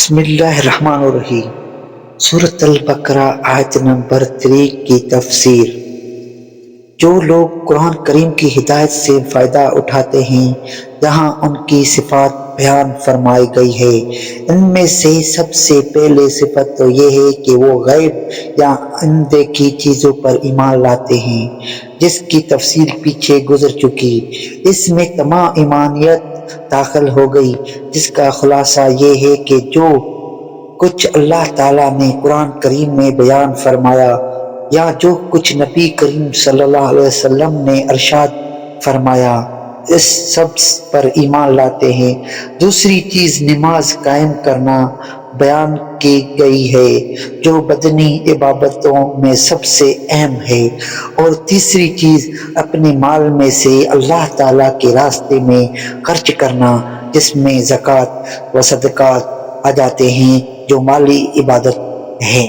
بسم اللہ الرحمن الرحیم۔ سورۃ البقرہ آیت نمبر 3 کی تفسیر۔ جو لوگ قرآن کریم کی ہدایت سے فائدہ اٹھاتے ہیں، یہاں ان کی صفات بیان فرمائی گئی ہے۔ ان میں سے سب سے پہلے صفت تو یہ ہے کہ وہ غیب یا اندیکھی چیزوں پر ایمان لاتے ہیں، جس کی تفصیل پیچھے گزر چکی۔ اس میں تمام ایمانیت داخل ہو گئی، جس کا خلاصہ یہ ہے کہ جو کچھ اللہ تعالیٰ نے قرآن کریم میں بیان فرمایا یا جو کچھ نبی کریم صلی اللہ علیہ وسلم نے ارشاد فرمایا، اس سب پر ایمان لاتے ہیں۔ دوسری چیز نماز قائم کرنا بیان کی گئی ہے، جو بدنی عبادتوں میں سب سے اہم ہے۔ اور تیسری چیز اپنے مال میں سے اللہ تعالیٰ کے راستے میں خرچ کرنا، جس میں زکوٰۃ و صدقات آ جاتے ہیں، جو مالی عبادت ہیں۔